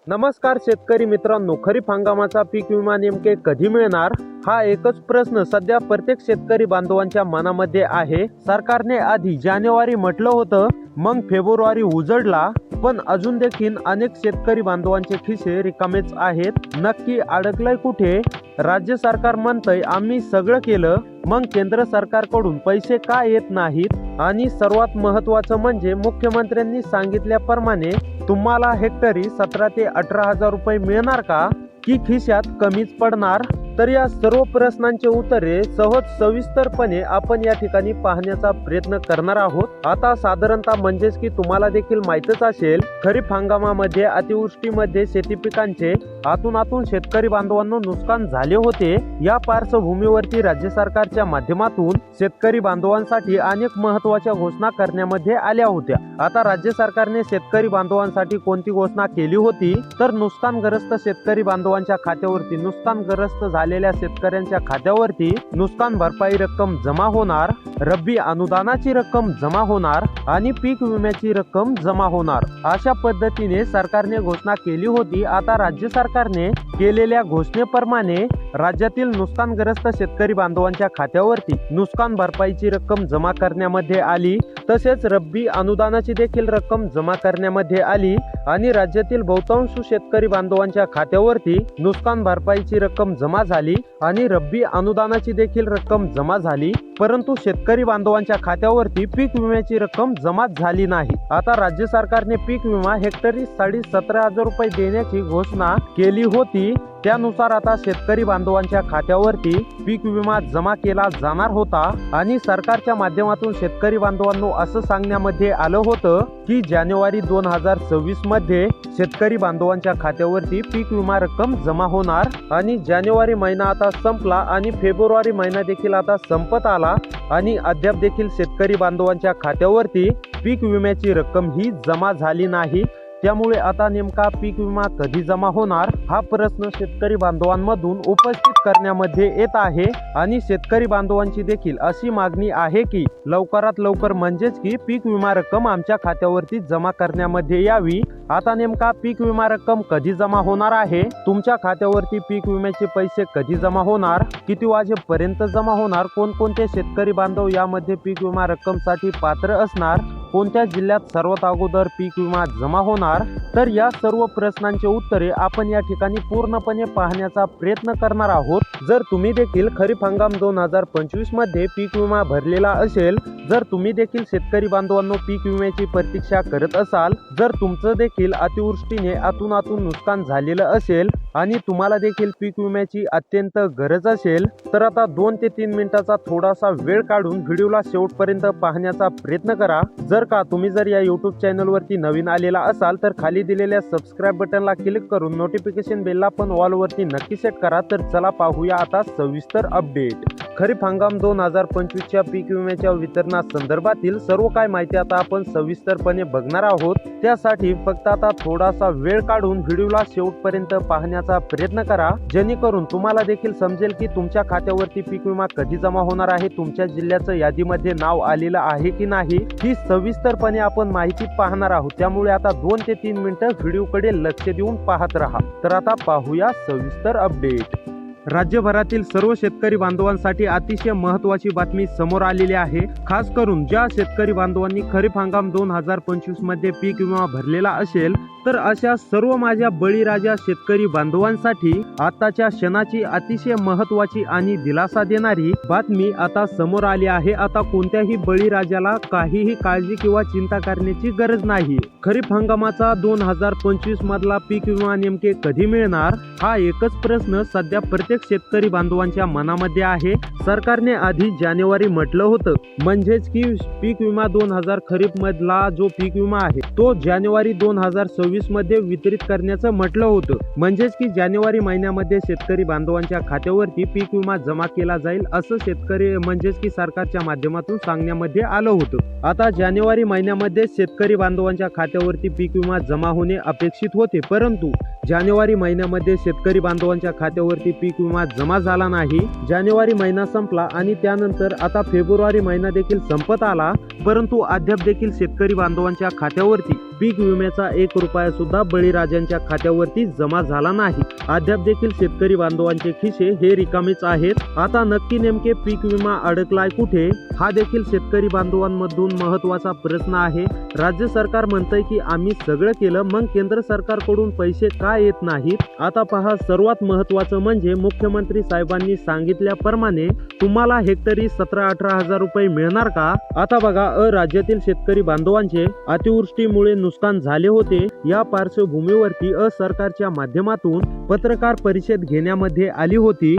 नमस्कार शेतकरी मित्रांनो, खरीप हंगामाचा पीक विमा नेमके कधी मिळणार हा एकच प्रश्न सध्या प्रत्येक शेतकरी बांधवांच्या मनामध्ये आहे। सरकारने आधी जानेवारी म्हटलं होतं, मग फेब्रुवारी उजडला, पण अजून देखील अनेक शेतकरी बांधवांचे खिसे रिकामेच आहेत। नक्की अडकलंय कुठे? राज्य सरकार म्हणतंय आम्ही सगळं केलं, मग केंद्र सरकारकडून पैसे का येत नाहीत? आणि सर्वात महत्त्वाचं म्हणजे मुख्यमंत्र्यांनी सांगितल्याप्रमाणे तुम्हाला हेक्टरी 17 ते 18,000 रुपये मिळणार का, की खिशात कमीच पडणार? तर या सर्व प्रश्नांचे उत्तरे सहज सविस्तरपणे आपण या ठिकाणी पाहण्याचा प्रयत्न करणार आहोत। आता साधारणतः म्हणजेच की तुम्हाला देखील माहीतच असेल, खरीप हंगामामध्ये अतिवृष्टीमध्ये शेती पिकांचे आतून शेतकरी बांधवांना नुकसान झाले होते। या पार्श्वभूमीवरती राज्य सरकारच्या माध्यमातून शेतकरी बांधवांसाठी अनेक महत्त्वाच्या घोषणा करण्यामध्ये आल्या होत्या। आता राज्य सरकारने शेतकरी बांधवांसाठी कोणती घोषणा केली होती? तर नुकसानग्रस्त शेतकरी बांधवांच्या खात्यावरती, नुकसानग्रस्त झालेल्या शेतकऱ्यांच्या खात्यावरती नुकसान भरपाई रक्कम जमा होणार, रब्बी अनुदानाची रक्कम जमा होणार आणि पीक विम्याची रक्कम जमा होणार, अशा पद्धतीने सरकारने घोषणा केली होती। आता राज्य सरकारने केलेल्या घोषणेप्रमाणे राज्यातील नुकसानग्रस्त शेतकरी बांधवांच्या खात्यावरती नुकसान भरपाईची रक्कम जमा करण्यामध्ये आली, तसेच रब्बी अनुदानाची देखील रक्कम जमा करण्यामध्ये आली आणि राज्यातील बहुतांश शेतकरी बांधवांच्या खात्यावरती नुकसान भरपाईची रक्कम जमा झाली आणि रब्बी अनुदानाची देखील रक्कम जमा झाली, परंतु शेतकरी बांधवांच्या खात्यावरती पीक विम्याची रक्कम जमा झाली नाही। आता राज्य सरकारने पीक विमा हेक्टरी 17,500 रुपये देण्याची घोषणा केली होती। त्यानुसार आता शेतकरी बांधवांच्या खात्यावरती पीक विमा जमा केला जाणार होता आणि सरकारच्या माध्यमातून शेतकरी बांधवांनो असं सांगण्यामध्ये आलं होतं की जानेवारी 2026 मध्ये शेतकरी बांधवांच्या खात्यावरती पीक विमा रक्कम जमा होणार आणि जानेवारी महिना आता संपला आणि फेब्रुवारी महिना देखील आता संपत आला आणि अद्याप देखील शेतकरी बांधवांच्या खात्यावरती पीक विम्याची रक्कम ही जमा झाली नाही। त्यामुळे आता नेमका पीक विमा कधी जमा होणार हा प्रश्न शेतकरी बांधवांमधून उपस्थित करण्यामध्ये येत आहे आणि शेतकरी बांधवांची देखील अशी मागणी आहे की लवकरात लवकर म्हणजेच की पीक विमा रक्कम आमच्या खात्यावरती जमा करण्यामध्ये यावी। आता नेमका पीक विमा रक्कम कधी जमा होणार आहे, तुमच्या खात्यावरती पीक विम्याचे पैसे कधी जमा होणार, किती वाजेपर्यंत जमा होणार, कोणकोणते शेतकरी बांधव यामध्ये पीक विमा रक्कमसाठी पात्र असणार, कोणत्या जिल्ह्यात सर्वात अगोदर पीक विमा जमा होणार, तर या सर्व प्रश्नांचे उत्तरे आपण या ठिकाणी पूर्णपणे पाहण्याचा प्रयत्न करणार आहोत। जर तुम्ही देखील खरीप हंगाम 2025 मध्ये पीक विमा भरलेला असेल, जर तुम्ही देखील शेतकरी बांधवांनो पीक विम्याची प्रतीक्षा करत असाल, जर तुमचं देखील अतिवृष्टीने आतून नुकसान झालेलं असेल आणि तुम्हाला देखील पीक विम्याची अत्यंत गरज असेल, तर आता 2 ते 3 मिनिटाचा थोडासा वेळ काढून व्हिडिओला शेवटपर्यंत पाहण्याचा प्रयत्न करा। जर का तुम्ही या YouTube चॅनलवरती नवीन आलेला असाल तर खाली दिलेल्या सबस्क्राईब बटनला क्लिक करून नोटिफिकेशन बेलला पण ऑल वरती नक्की सेट करा। तर चला पाहूया आता सविस्तर अपडेट। खरीप हंगाम 2025 च्या पीक विम्याच्या वितरणासंदर्भातील सर्व काय माहिती आता आपण सविस्तरपणे बघणार आहोत। त्यासाठी फक्त आता थोडासा वेळ काढून व्हिडिओला शेवटपर्यंत पाहण्याचा प्रयत्न करा, जेणेकरून तुम्हाला देखील समजेल की तुमच्या खात्यावरती पीक विमा कधी जमा होणार आहे, तुमच्या जिल्ह्याचं यादीमध्ये नाव आलेलं आहे की नाही, ही सविस्तरपणे आपण माहिती पाहणार आहोत। त्यामुळे आता 2 ते 3 मिनिटं व्हिडिओकडे लक्ष देऊन पाहत राहा। तर आता पाहूया सविस्तर अपडेट। राज्यभरातील सर्व शेतकरी बांधवांसाठी अतिशय महत्त्वाची बातमी समोर आलेली आहे। खास करून ज्या शेतकरी बांधवांनी खरीप हंगाम 2025 मध्ये पीक विमा भरलेला असेल, तर अशा सर्व माझ्या बळीराजा शेतकरी बांधवांसाठी आताच्या क्षणाची अतिशय महत्त्वाची आणि दिलासा देणारी बातमी आता समोर आली आहे। आता कोणत्याही बळीराजाला काहीही काळजी किंवा चिंता करण्याची गरज नाही। खरीप हंगामाचा 2025 मधला पीक विमा नेमके कधी मिळणार हा एकच प्रश्न सध्या प्रत्येक शेतकरी बांधवांच्या मनामध्ये आहे। सरकारने आधी जानेवारी म्हटलं होतं, म्हणजेच की पीक विमा 2000 खरीप मधला जो पीक विमा आहे तो जानेवारी 2026 मध्ये वितरित करण्याचं म्हटलं होतं, म्हणजेच की जानेवारी महिन्यामध्ये शेतकरी बांधवांच्या खात्यावरती पीक विमा जमा केला जाईल असं शेतकरी म्हणजेच की सरकारच्या माध्यमातून सांगण्यामध्ये आलं होतं। आता जानेवारी महिन्यामध्ये शेतकरी बांधवांच्या खात्यावरती पीक विमा जमा होणे अपेक्षित होते, परंतु जानेवारी महिन्यामध्ये शेतकरी बांधवांच्या खात्यावरती पीक विमा जमा झाला नाही। जानेवारी महिना संपला आणि त्यानंतर आता फेब्रुवारी महिना देखील संपत आला, परंतु अद्याप देखील शेतकरी बांधवांच्या खात्यावरती पीक विम्याचा 1 रुपया सुद्धा बळीराजांच्या खात्यावरती जमा झाला नाही. अद्याप देखील शेतकरी बांधवांचे खिसे हे रिकामेच आहेत. आता नक्की नेमके पीक विमा अडकलाय कुठे, हा देखील शेतकरी बांधवांमधून महत्त्वाचा प्रश्न आहे. राज्य सरकार म्हणतंय की आम्ही सगळं केलं, मग केंद्र सरकारकडून पैसे का येत नाहीत? आता पहा, सर्वात महत्त्वाचं म्हणजे मुख्यमंत्री साहेबांनी सांगितल्याप्रमाणे तुम्हाला हेक्टरी 17-18 हजार रुपये मिळणार का? आता बघा, राज्यातील शेतकरी बांधवांचे अतिवृष्टीमुळे नुकसान झाले होते. या पार्श्वभूमीवरती सरकारच्या माध्यमातून पत्रकार परिषद घेण्यामध्ये आली होती.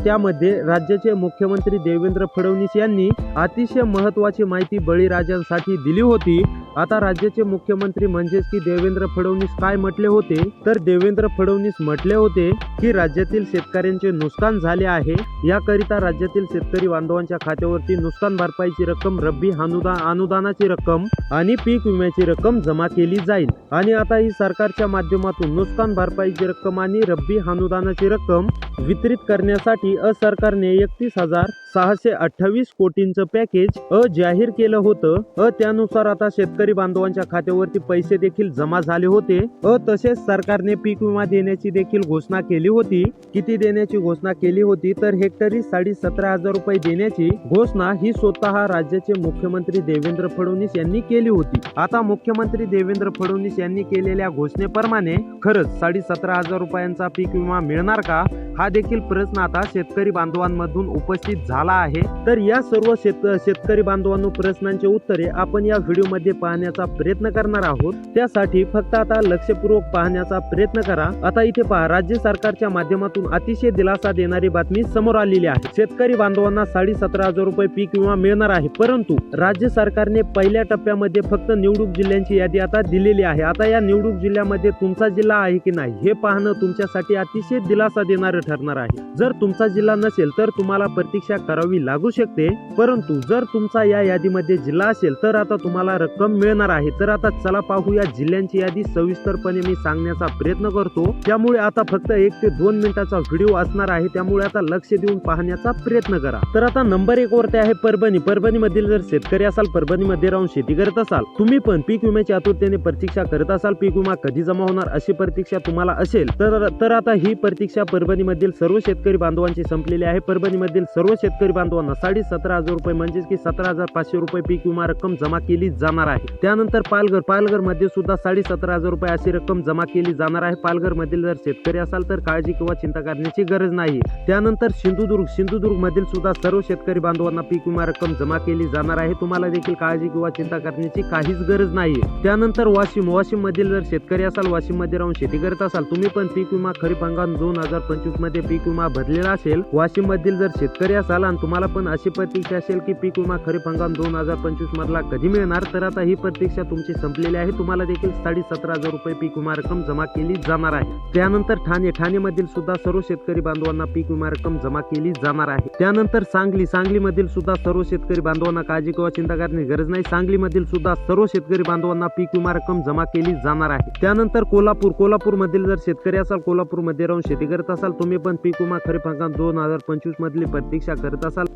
त्यामध्ये राज्याचे मुख्यमंत्री देवेंद्र फडणवीस यांनी अतिशय महत्त्वाची माहिती बळीराजांसाठी दिली होती. आता राज्याचे मुख्यमंत्री म्हणजेच की देवेंद्र फडणवीस काय म्हटले होते, तर देवेंद्र फडणवीस म्हटले होते की राज्यातील शेतकऱ्यांचे नुकसान झाले आहे. याकरिता राज्यातील शेतकरी बांधवांच्या खात्यावरती नुकसान भरपाईची रक्कम, रब्बी अनुदानाची रक्कम आणि पीक विम्याची रक्कम जमा केली जाईल. आणि आता ही सरकारच्या माध्यमातून नुकसान भरपाईची रक्कम आणि रब्बी अनुदानाची रक्कम वितरित करण्यासाठी सरकारने 31,628 कोटींचं पॅकेज जाहीर केलं होतं. त्यानुसार आता शेतकरी बांधवांच्या खात्यावरती पैसे देखील जमा झाले होते. तसेच सरकारने पीक विमा देण्याची देखील घोषणा केली होती. किती देण्याची घोषणा केली होती, तर हेक्टरी 17,500 रुपये देण्याची घोषणा ही स्वतः राज्याचे मुख्यमंत्री देवेंद्र फडणवीस यांनी केली होती. आता मुख्यमंत्री देवेंद्र फडणवीस यांनी केलेल्या घोषणेप्रमाणे खरंच 17,500 रुपयांचा पीक विमा मिळणार का, हा देखील प्रश्न आता शेतकरी बांधवांमधून उपस्थित झाला आहे. तर या सर्व शेतकरी बांधवांनो प्रश्नांची उत्तरे आपण या व्हिडिओमध्ये पाहण्याचा प्रयत्न करणार आहोत. त्यासाठी फक्त आता लक्षपूर्वक पाहण्याचा प्रयत्न करा. आता इथे पहा, राज्य सरकारच्या माध्यमातून अतिशय दिलासा देणारी बातमी समोर आलेली आहे. शेतकरी बांधवांना 17,500 रुपये पीक विमा मिळणार आहे. परंतु राज्य सरकारने पहिल्या टप्प्यामध्ये फक्त निवडक जिल्ह्यांची यादी आता दिलेली आहे. आता या निवडक जिल्ह्यामध्ये तुमचा जिल्हा आहे की नाही हे पाहणं तुमच्यासाठी अतिशय दिलासा देणारं ठरणार आहे. जर तुमचा जिल्हा नसेल तर तुम्हाला प्रतीक्षा करावी लागू शकते. परंतु जर तुमचा या यादीमध्ये जिल्हा असेल तर आता तुम्हाला रक्कम मिळणार आहे. तर आता चला पाहूया जिल्ह्यांची यादी सविस्तरपणे मी सांगण्याचा प्रयत्न करतो. त्यामुळे आता फक्त 1 ते 2 मिनिटाचा व्हिडिओ असणार आहे. त्यामुळे आता लक्ष देऊन पाहण्याचा प्रयत्न करा. तर आता नंबर 1 वरती आहे परभणी. परभणी मधील जर शेतकरी असाल, परभणीमध्ये राहून शेती करत असाल, तुम्ही पण पीक विम्याची आतुरतेने प्रतीक्षा करत असाल, पीक विमा कधी जमा होणार अशी प्रतीक्षा तुम्हाला असेल, तर आता ही प्रतीक्षा परभणीमधील सर्व शेतकरी बांधवांची संपलेली आहे. परभणीमधील सर्व शेतकरी बांधवांना 17,500 रुपये म्हणजेच की 17,500 रुपये पीक विमा रक्कम जमा केली जाणार आहे. त्यानंतर पालघर मध्ये सुद्धा 17,500 रुपये अशी रक्कम जमा केली जाणार आहे. पालघर मधील जर शेतकरी असाल तर काळजी किंवा चिंता करण्याची गरज नाही. त्यानंतर सिंधुदुर्ग मधील सुद्धा सर्व शेतकरी बांधवांना पीक विमा रक्कम जमा केली जाणार आहे. तुम्हाला देखील काळजी किंवा चिंता करण्याची काहीच गरज नाही. त्यानंतर वाशिम मधील जर शेतकरी असाल, वाशिम मध्ये राहून शेती करत असाल, तुम्ही पण पीक विमा खरीप हंगाम 2025 मध्ये पीक विमा भरलेला असेल, वाशिम मधील जर शेतकरी असाल आणि तुम्हाला पण अशी प्रतीक्षा असेल की पीक विमा खरीप हंगाम 2025 मधला कधी मिळणार, तर आता ही प्रतीक्षा तुमची संपलेली आहे. तुम्हाला देखील 17,500 रुपये पीक विमा रक्कम जमा केली जाणार आहे. त्यानंतर ठाणे मधील सुद्धा सर्व शेतकरी बांधवांना पीक विमा रक्कम जमा केली जाणार आहे. त्यानंतर सांगली मधील सुद्धा सर्व शेतकरी बांधवांना काळजी किंवा चिंता करण्याची गरज नाही. सांगली मधील सुद्धा सर्व शेतकरी बांधवांना पीक विमा रक्कम जमा केली जाणार आहे. त्यानंतर कोल्हापूर मधील जर शेतकरी असाल, कोल्हापूर मध्ये राहून शेती करत असाल, तुम्ही पण पीक विमा खरीप हंगाम 2025 मधली प्रतीक्षा करत असाल,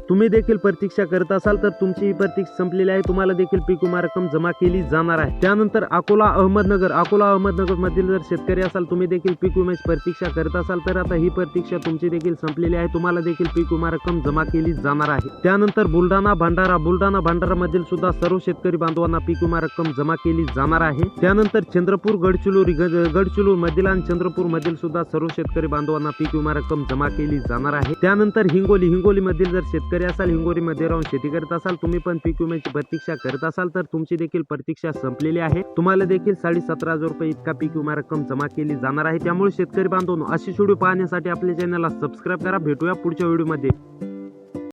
तुम्ही देखील प्रतीक्षा करत असाल तर तुमची ही प्रतीक्षा संपलेली आहे. तुम्हाला देखील पीक विमा रक्कम जमा केली जाणार आहे. त्यानंतर अकोला अहमदनगर मधील जर शेतकरी असाल, तुम्ही देखील पीक विम्याची प्रतीक्षा करत असाल, तर आता ही प्रतीक्षा तुमची देखील संपलेली आहे. तुम्हाला देखील पीक विमा रक्कम जमा केली जाणार आहे. त्यानंतर बुलढाणा भंडारा मधील सुद्धा सर्व शेतकरी बांधवांना पीक विमा रक्कम जमा केली जाणार आहे. त्यानंतर चंद्रपूर गडचिरोली मधील आणि चंद्रपूर मधील सुद्धा सर्व शेतकरी बांधवांना पीक विमा रक्कम जमा केली जाणार आहे. त्यानंतर हिंगोली मधील जर शेतकरी असाल, हिंगोलीमध्ये राहून शेती करत असाल, तुम्ही पण पीक विम्याची प्रतीक्षा करत असाल, तर तुमची देखील प्रतीक्षा संपलेली आहे. तुम्हाला देखील 17,500 रुपये इतका पीक विमा रक्कम जमा केली जाणार आहे. त्यामुळे शेतकरी बांधवांनो, अशी व्हिडिओ पाहण्यासाठी आपल्या चॅनलला सबस्क्राईब करा. भेटूया पुढच्या व्हिडिओमध्ये.